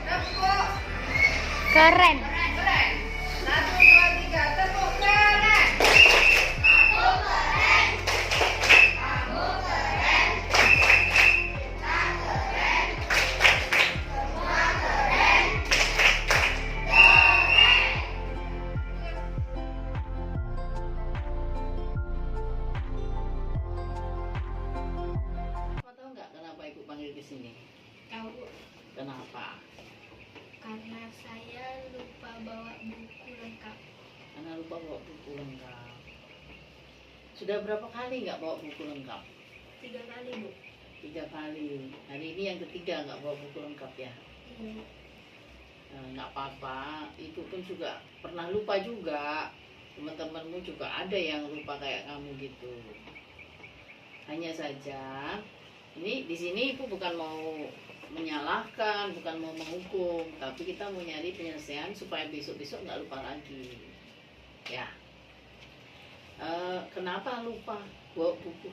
Tepuk. Keren. Keren. 1, 2, 3. Tepuk keren. Mau tahu nggak kenapa Ibu panggil ke sini? Tahu, Kenapa? karena saya lupa bawa buku lengkap. Karena lupa bawa buku lengkap. Sudah berapa kali nggak bawa buku lengkap? 3 kali, Bu. 3 kali. Hari ini yang ketiga nggak bawa buku lengkap ya? Iya. Nah, nggak apa-apa. Ibu pun juga pernah lupa juga. Teman-temanmu juga ada yang lupa kayak kamu gitu. Hanya saja, ini di sini Ibu bukan mau menyalahkan, bukan mau menghukum, tapi kita mau nyari penyelesaian supaya besok-besok nggak lupa lagi. Ya. Kenapa lupa bawa buku?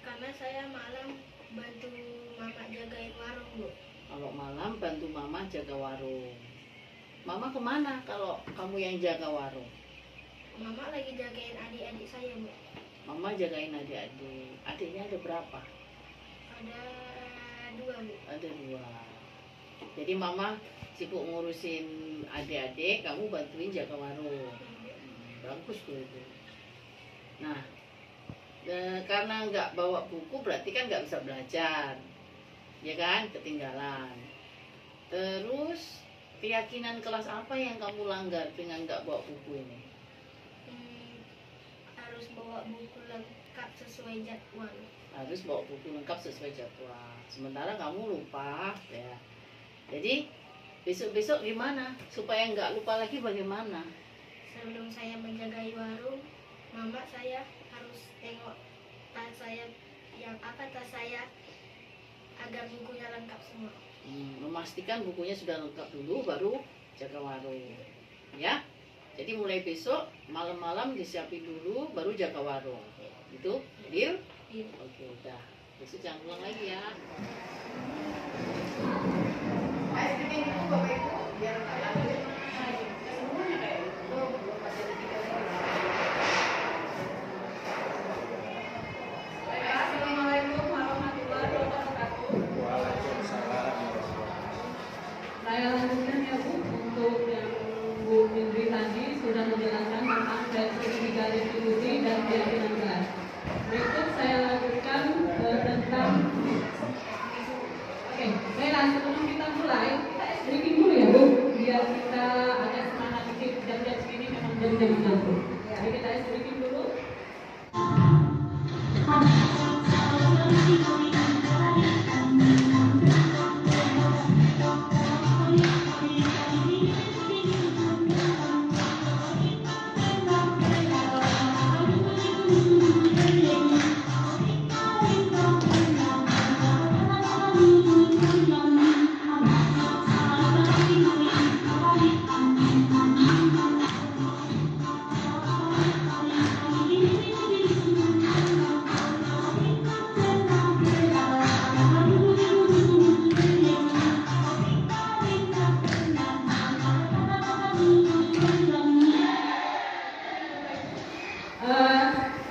Karena saya malam bantu mama jagain warung, Bu. Kalau malam bantu mama jaga warung. Mama kemana kalau kamu yang jaga warung? Mama lagi jagain adik-adik saya, Bu. Mama jagain adik-adik. Adiknya ada berapa? Ada 2, Bu. Ada 2. Jadi mama sibuk ngurusin adik-adik, kamu bantuin jaga warung. Bagus tuh itu. Nah, karena nggak bawa buku berarti kan nggak bisa belajar, ya kan? Ketinggalan. Terus keyakinan kelas apa yang kamu langgar dengan nggak bawa buku ini? Harus bawa buku lengkap sesuai jadwal. Harus bawa buku lengkap sesuai jadwal. Sementara kamu lupa, ya. Jadi besok-besok gimana? Supaya nggak lupa lagi bagaimana? Sebelum saya menjagai warung, mama saya harus tengok tas saya tas saya agar bukunya lengkap semua. Memastikan bukunya sudah lengkap dulu baru jaga warung, ya. Jadi mulai besok malam-malam disiapin dulu baru jaga warung. Itu deal? Deal. Oke, udah. Besok jangan pulang lagi ya. Saya lanjutkan ya Bu, untuk yang Bu Indri tadi sudah menjelaskan maaf dan segitiga distribusi dan keyakinan kelas. Berikut saya lanjutkan tentang baiklah, sebelum kita mulai, kita breaking dulu ya Bu, biar kita agak semangat dikit. Jam-jam segini memang jam-jam ngantuk. Jadi kita breaking dulu.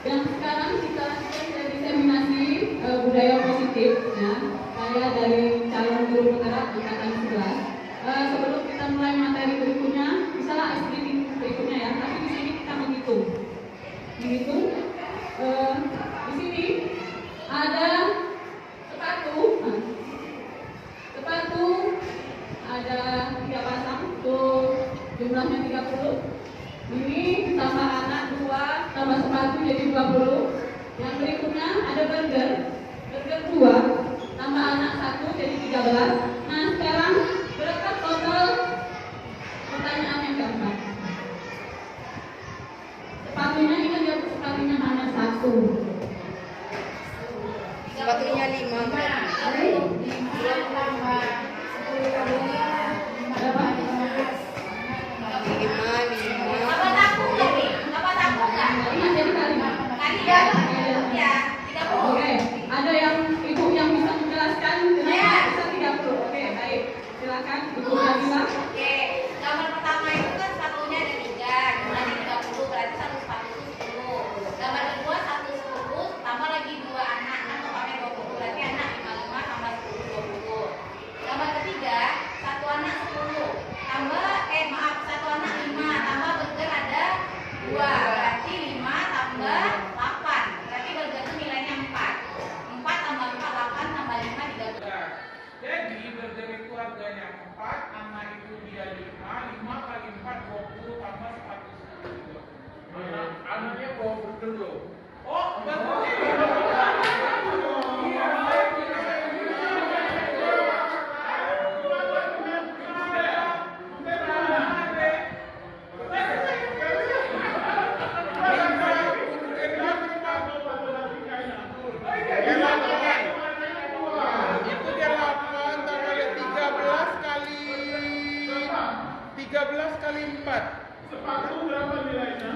Yang sekarang kita lanjutkan diseminasi budaya positif ya. Saya dari calon guru penggerak angkatan 11. Sebelum kita mulai materi berikutnya, misalnya SDG berikutnya ya, tapi di sini kita menghitung. Di sini ada sepatu ada 3 pasang, tuh jumlahnya 30. Ini tambah anak 2 tambah sepatu jadi 20. Yang berikutnya ada burger 2 tambah anak 1 jadi 13. Nah sekarang berapa total? Pertanyaan yang keempat. Sepatunya ingat ya, sepatunya hanya 1. Sepatunya 5 Oke, ada yang ibu yang bisa menjelaskan kenapa bisa 30? Oke, baik, silakan ibu Nabila. Oke, gambar pertama itu kan sepatunya ada 3, jumlahnya 30, berarti satu sepatu itu 10. Gambar kedua 1 10, tambah lagi 2 anak, totalnya 20, berarti anak 55 tambah 10 20. Gambar ketiga 1 anak 10, tambah 1 anak 5, tambah burger ada 2, berarti 5 tambah 8, berarti burger itu nilainya 4 tambah 4, 8 tambah 5 30. Jadi burger itu harganya 4, anak itu dia 5 kali 4 20 tambah 110. Anaknya bawa burger loh. Oh, itu dia 8 tambah 13 kali 4. Sepatu berapa nilainya?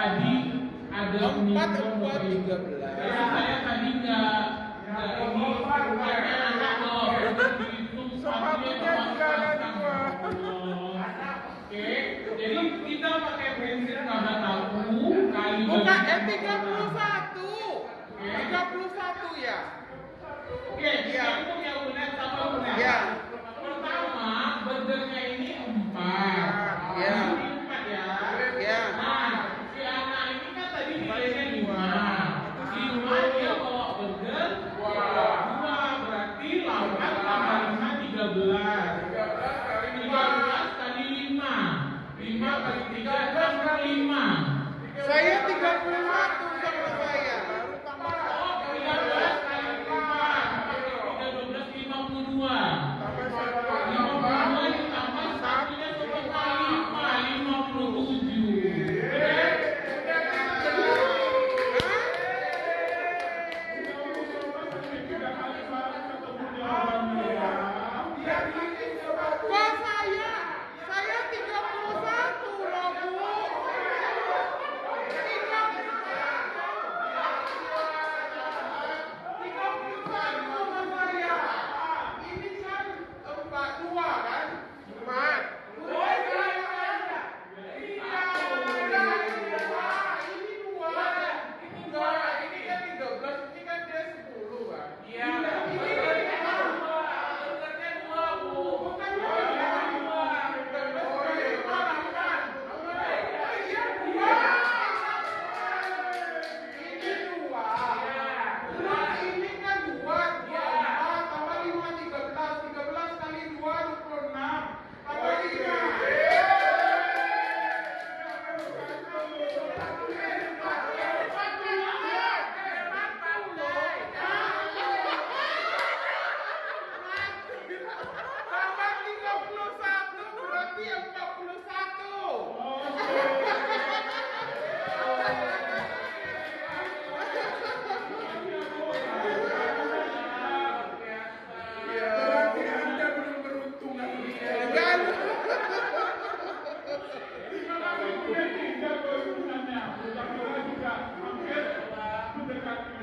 Tadi ada 4 13. Saya tadi nggak ini rupanya anak loh. Dihitung sepatunya juga ada 2. Oke, jadi kita pakai prinsip nggak tahu kali bukan 31 ya. Oke, kita hitung ya udah sama udah. Ya. Pertama burgernya ini 4. Ya. 4 ya. Ya. Nah, si anak ini kan tadi nilainya 5. Si 5 dia bawa burger 2, berarti 8 tambah 5 13. 13 kali 5. 5 kali 3 kan 5. Saya 31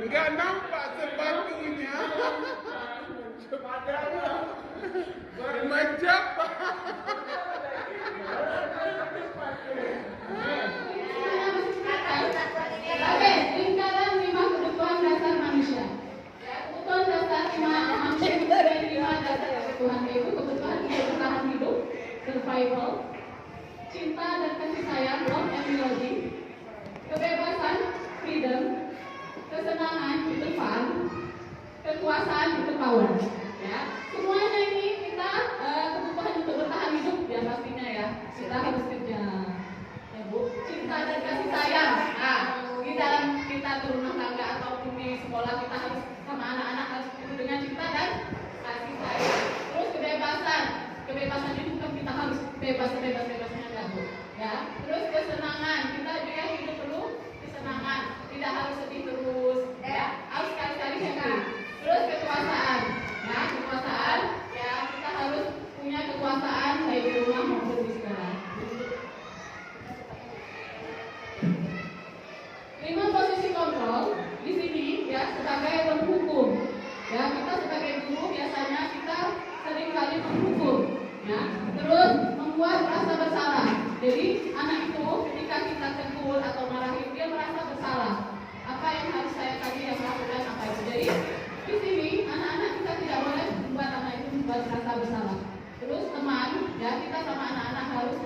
Enggak nampak sepatunya. Sepatunya macam Oke, lingkaran 5 kebutuhan dasar manusia. Ya, kebutuhan dasar 5 manusia itu ada 5 dasar kebutuhan, yaitu kebutuhan untuk bertahan hidup, survival, cinta dan kasih sayang, love and belonging, kebebasan, freedom, kesenangan, itu fun, kekuasaan, itu power. Ya, semuanya ini kita kebutuhan untuk bertahan hidup ya pastinya ya. Kita harus kerja. Ya, Bu. Cinta dan kasih sayang. Nah, di dalam kita berumah tangga ataupun di sekolah kita harus sama anak-anak harus penuh dengan cinta dan kasih sayang. Terus kebebasan. Kebebasan ini bukan kita harus bebasnya enggak, Bu. Ya. Terus kesenangan. Kita juga hidup perlu kesenangan. Tidak harus sedih terus. Ya, harus sekali-kali happy. Terus kekuasaan. Ya, kekuasaan. Ya, kita harus punya kekuasaan baik di rumah maupun di sekolah. 5 posisi kontrol di sini ya sebagai penghukum. Ya, kita sebagai guru biasanya kita sering kali menghukum. Ya, terus membuat rasa bersalah. Jadi anak itu ketika kita tegur atau marahin dia merasa bersalah. Apa yang harus saya tadi yang melakukan apa itu? Jadi di sini anak-anak kita tidak boleh membuat anak itu membuat rasa bersalah. Terus teman, ya kita sama anak-anak harus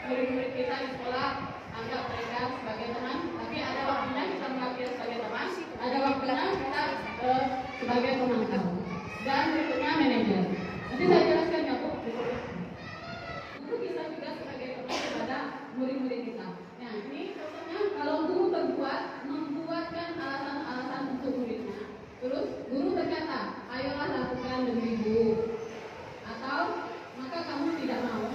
murid-murid kita di sekolah anggap mereka sebagai teman. Tapi ada waktunya kita menganggap dia sebagai teman, ada waktunya kita sebagai pemantau. Dan berikutnya manajer. Nanti saya jelaskan ya Bu. Guru bisa juga sebagai teman kepada murid-murid kita. Nah ini contohnya kalau guru membuatkan alasan-alasan untuk muridnya. Terus guru berkata, ayolah lakukan demi ibu. Atau maka kamu tidak mau,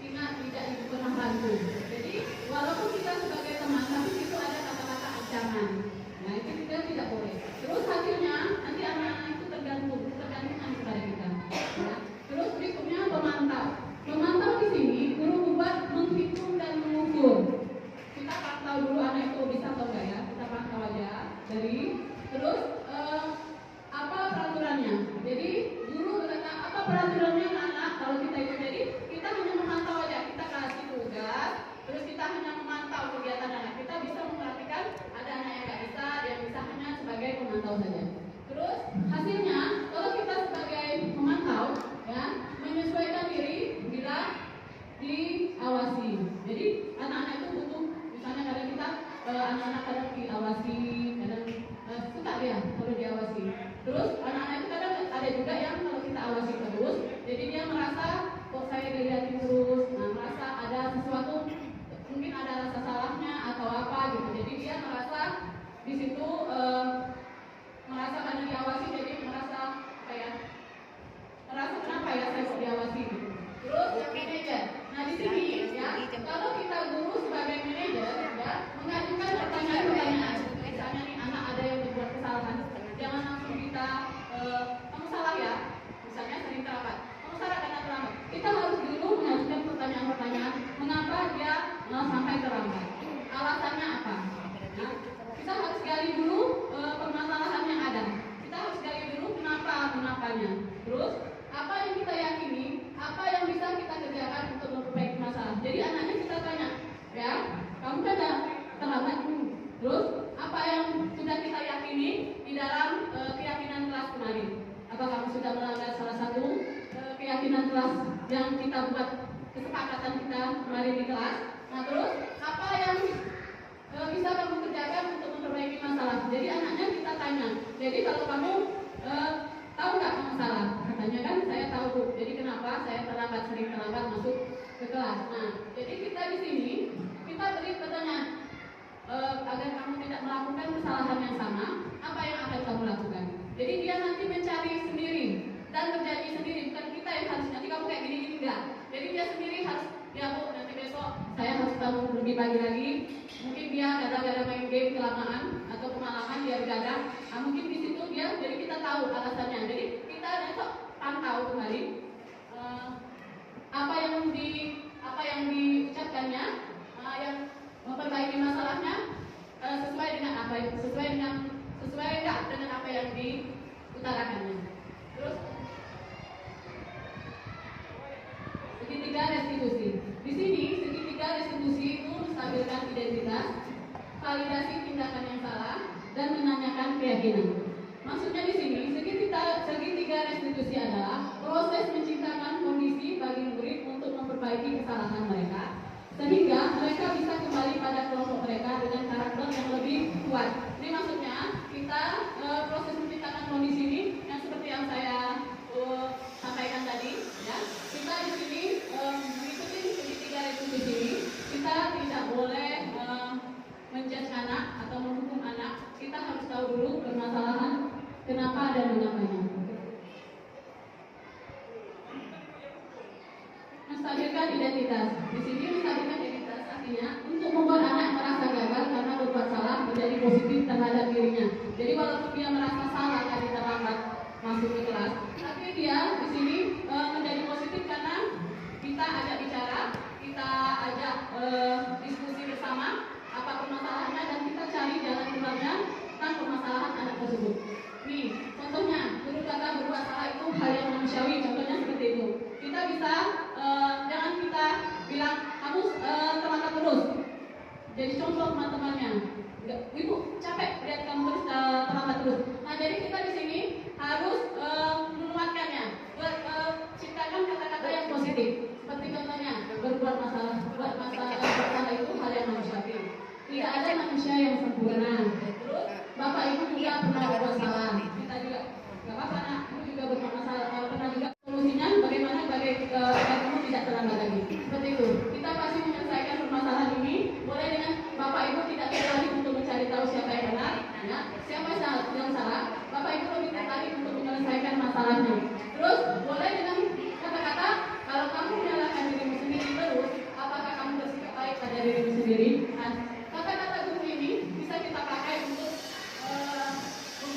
ingat tidak ibu pernah bantu. Jadi walaupun kita sebagai teman, tapi itu ada kata-kata ancaman. Nah itu kita tidak boleh. Terus hasilnya nanti anak-anak itu tergantungan kepada kita. Ya. Terus berikutnya pemantau. Pemantau di sini guru membuat menghitung dan mengukur. Kita pantau dulu anak itu bisa atau enggak ya. Kita pantau aja dari terus apa peraturannya. Jadi guru berkata apa peraturannya anak kalau kita itu jadi kita hanya memantau aja. Kita kasih tugas. Terus kita hanya memantau kegiatan anak. Kita bisa memperhatikan ada anak yang nggak bisa, dia bisa hanya sebagai pemantau saja. Terus hasilnya kalau kita sebagai pemantau ya menyesuaikan diri bila diawasi. Jadi anak-anak itu butuh misalnya kadang kita anak-anak kadang diawasi, kadang suka dia kalau diawasi. Terus anak-anak itu kadang ada juga yang kalau kita awasi terus, jadi dia merasa kok saya dilihatin terus, nah merasa ada sesuatu mungkin ada rasa salahnya atau apa gitu. Jadi dia merasa di situ merasa karena diawasi jadi merasa kayak merasa kenapa ya saya kok diawasi gitu. Terus yang manajer. Nah di sini ya kalau kita guru sebagai manajer ya mengajukan pertanyaan-pertanyaan. Misalnya nih anak ada yang berbuat kesalahan, jangan langsung kita kamu salah ya. Misalnya sering terlambat. Kamu salah karena terlambat. Kita harus dulu mengajukan pertanyaan-pertanyaan mengapa dia sampai terlambat. Alasannya apa? Nah, kita harus gali dulu permasalahan yang ada. Kita harus gali dulu kenapanya. Terus apa yang kita yakini, apa yang bisa kita kerjakan untuk memperbaiki masalah. Jadi anaknya kita tanya, ya, kamu kan terlambat. Terus apa yang sudah kita yakini di dalam keyakinan kelas kemarin? Apa kamu sudah melanggar salah satu keyakinan kelas yang kita buat kesepakatan kita kemarin di kelas? Nah terus apa yang bisa kamu kerjakan untuk memperbaiki masalah? Jadi anaknya kita tanya. Jadi kalau kamu tahu nggak kamu salah? Katanya kan saya tahu Bu. Jadi kenapa saya sering terlambat masuk ke kelas? Nah jadi kita di sini kita beri pertanyaan agar kamu tidak melakukan kesalahan yang sama. Apa yang akan kamu lakukan? Jadi dia nanti mencari sendiri dan terjadi sendiri. Bukan kita yang harus nanti kamu kayak gini-gini enggak. Jadi dia sendiri harus ya Bu nanti besok saya harus bangun lebih pagi lagi. Mungkin dia kadang-kadang main game kelamaan atau kemalaman dia begadang. Nah, mungkin di situ dia jadi kita tahu alasannya. Jadi kita besok pantau kembali apa yang diucapkannya yang memperbaiki masalahnya sesuai dengan yang diutarakannya. Terus segitiga restitusi. Di sini segitiga restitusi itu menstabilkan identitas, validasi tindakan yang salah, dan menanyakan keyakinan. Maksudnya di sini segitiga restitusi adalah proses menciptakan kondisi bagi murid untuk memperbaiki kesalahan mereka, sehingga mereka bisa kembali pada kelompok mereka dengan karakter yang lebih kuat. Ini maksudnya kita proses menciptakan kondisi ini yang seperti yang saya sampaikan tadi, ya. Kita di sini mengikuti segitiga restitusi ini. Kita tidak boleh menjudge anak atau menghukum anak. Kita harus tahu dulu permasalahan kenapa dan mengapanya. Menstabilkan identitas. Di sini menstabilkan identitas artinya untuk membuat anak merasa gagal karena berbuat salah menjadi positif terhadap dirinya. Jadi walaupun dia merasa salah tadi terlambat masuk ke kelas, tapi dia di sini menjadi positif karena kita ajak bicara, kita ajak diskusi bersama apa permasalahannya dan kita cari jalan keluarnya tentang permasalahan anak tersebut. Nih, contohnya guru kata berbuat salah itu hal yang manusiawi. Contohnya seperti itu. Kita bisa jangan kita bilang kamu terlambat terus. Jadi contoh teman-temannya. Ibu capek lihat kamu terus terlambat terus. Nah, jadi kita di sini harus menguatkannya. Ciptakan kata-kata yang positif. Seperti contohnya berbuat masalah itu hal yang manusiawi. Tidak ada manusia yang sempurna. Terus Bapak Ibu juga pernah berbuat salah. Kita juga nggak apa-apa, nak. Ibu juga berbuat masalah. Pernah juga. Solusinya bagaimana agar kamu tidak terlambat lagi. Seperti itu. Kita pasti menyelesaikan permasalahan ini. Boleh dengan Bapak Ibu tidak tertarik untuk mencari tahu siapa yang benar, ya. Siapa yang salah. Bapak Ibu lebih tertarik untuk menyelesaikan masalahnya. Terus boleh dengan kata-kata kalau kamu menyalahkan dirimu sendiri terus, apakah kamu bersikap baik pada dirimu sendiri? Nah, kata-kata guru ini bisa kita pakai untuk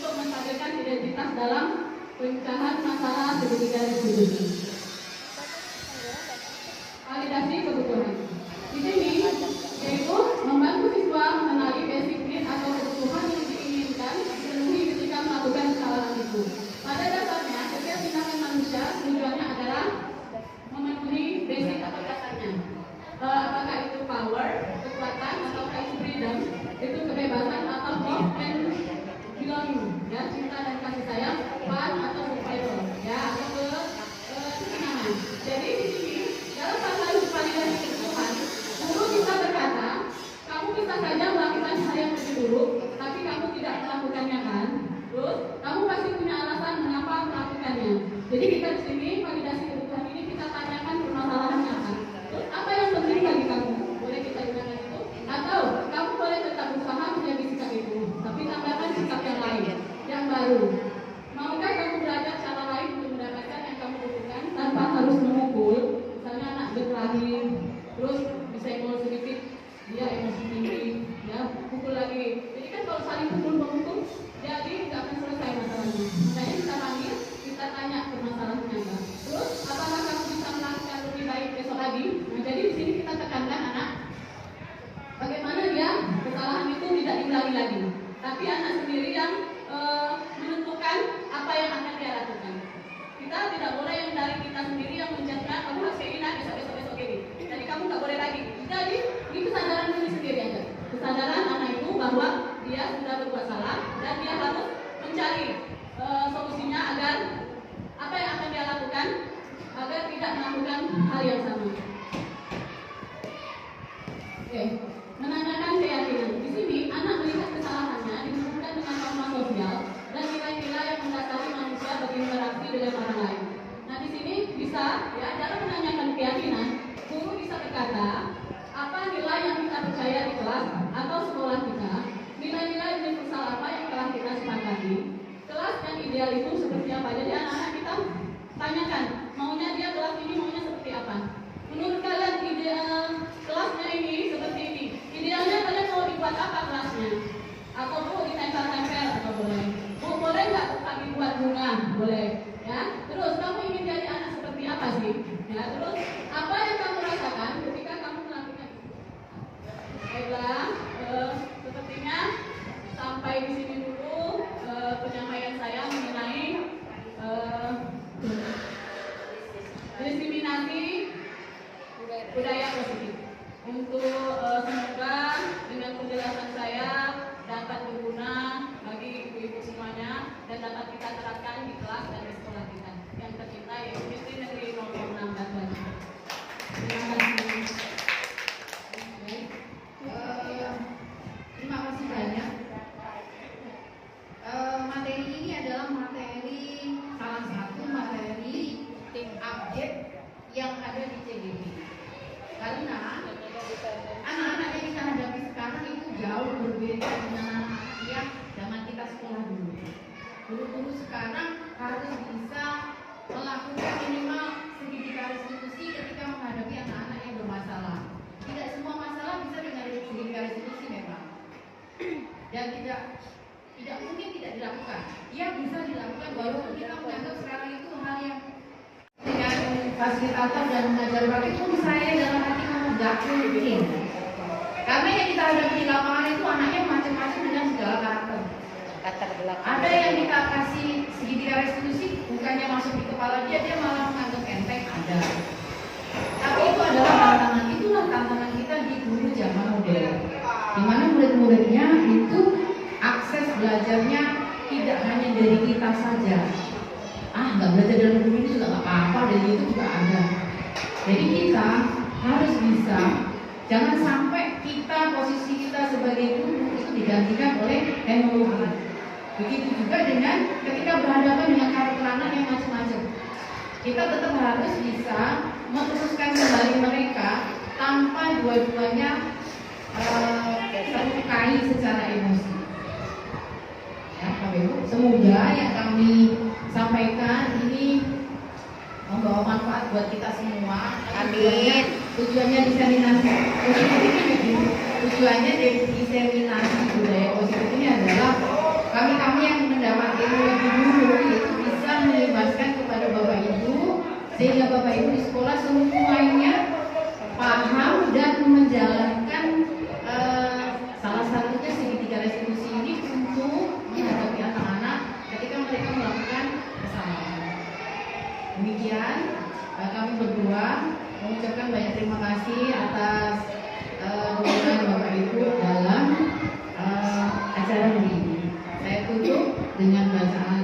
menstabilkan identitas dalam pemecahan masalah segitiga restitusi. Validasi kebutuhan. Di sini yaitu membantu siswa mengenali basic need atau kebutuhan yang diinginkan dipenuhi ketika melakukan kesalahan itu. Pada dasarnya, setiap tindakan manusia tujuannya adalah memenuhi basic atau dasarnya. Apakah itu power, kekuatan, atau itu freedom, itu kebebasan atau love and belonging, ya, cinta dan kasih sayang, fun atau survival, ya, atau kesenangan. Jadi di sini dalam pasal validasi kebutuhan, guru bisa berkata, kamu bisa saja melakukan hal yang lebih buruk, tapi kamu tidak melakukannya kan? Terus kamu pasti punya alasan mengapa melakukannya. Jadi kita di sini validasi kebutuhan ini kita tanyakan permasalahannya apa. Terus apa yang penting bagi kamu? Boleh kita gunakan itu? Atau kamu boleh tetap berusaha menjadi sikap itu, tapi tambahkan sikap yang lain, yang baru. Maukah kamu belajar cara lain untuk mendapatkan yang kamu butuhkan tanpa harus memukul? Misalnya anak berkelahi, terus disenggol sedikit, dia emosi tinggi, ya, pukul lagi. Jadi kan kalau saling pukul-memukul, jadi nggak akan selesai masalahnya. Makanya kita panggil, kita tanya permasalahannya apa. Terus apakah kamu bisa melakukan lebih baik besok lagi? Nah, jadi di sini kita tekankan anak bagaimana dia kesalahan itu tidak diulangi lagi. Tapi anak sendiri yang menentukan apa yang akan dia lakukan. Kita tidak boleh yang dari kita sendiri yang menjadikan kamu harus kayak gini, besok ini. Jadi kamu nggak boleh lagi. Jadi ini kesadaran diri sendiri aja. Kesadaran anak itu bahwa dia sudah berbuat salah dan dia harus mencari solusinya agar apa yang akan dia lakukan agar tidak melakukan hal yang sama. Oke, menanyakan keyakinan. Di sini anak melihat kesalahannya dihubungkan dengan norma sosial dan nilai-nilai yang mendasari manusia berinteraksi dengan orang lain. Nah, di sini bisa ya dalam menanyakan keyakinan, guru bisa berkata apa nilai yang kita percaya di kelas atau sekolah kita, nilai-nilai universal apa yang telah kita sepakati, kelas yang ideal itu seperti apa. Jadi anak-anak kita tanyakan maunya dia kelas ini maunya seperti apa. Menurut kalian ideal kelasnya ini seperti ini. Idealnya kalian mau dibuat apa kelasnya? tidak mungkin tidak dilakukan. Ya bisa dilakukan walaupun kita menganggap sekarang itu hal yang dengan fasilitator dan mengajar praktik pun saya dalam hati ngomong nggak mungkin. Karena yang kita hadapi di lapangan itu anaknya macam-macam dengan segala karakter. Ada yang kita kasih segitiga restitusi, bukannya masuk di kepala dia malah menganggap enteng, ada. Tapi itu adalah tantangan, itulah tantangan kita di guru zaman modern. Di mana murid-muridnya itu akses belajarnya tidak hanya dari kita saja. Nggak belajar dalam guru ini juga nggak apa-apa, dari itu juga ada. Jadi kita harus bisa, jangan sampai posisi kita sebagai guru itu digantikan oleh teknologi. Begitu juga dengan ketika berhadapan dengan karakter anak yang macam-macam. Kita tetap harus bisa meneruskan kembali mereka tanpa dua-duanya terlukai secara emosi. Ya, Bapak Ibu, semoga yang kami sampaikan ini membawa manfaat buat kita semua. Amin. Tujuannya diseminasi. Tujuannya diseminasi budaya positif ini adalah kami yang mendapat ilmu lebih dulu itu bisa menyebarkan kepada Bapak Ibu, sehingga Bapak Ibu di sekolah semuanya paham dan menjalankan salah satunya segitiga restitusi ini untuk menghadapi anak-anak ketika mereka melakukan kesalahan. Demikian kami berdua mengucapkan banyak terima kasih atas dukungan Bapak Ibu dalam acara hari ini. Saya tutup dengan bacaan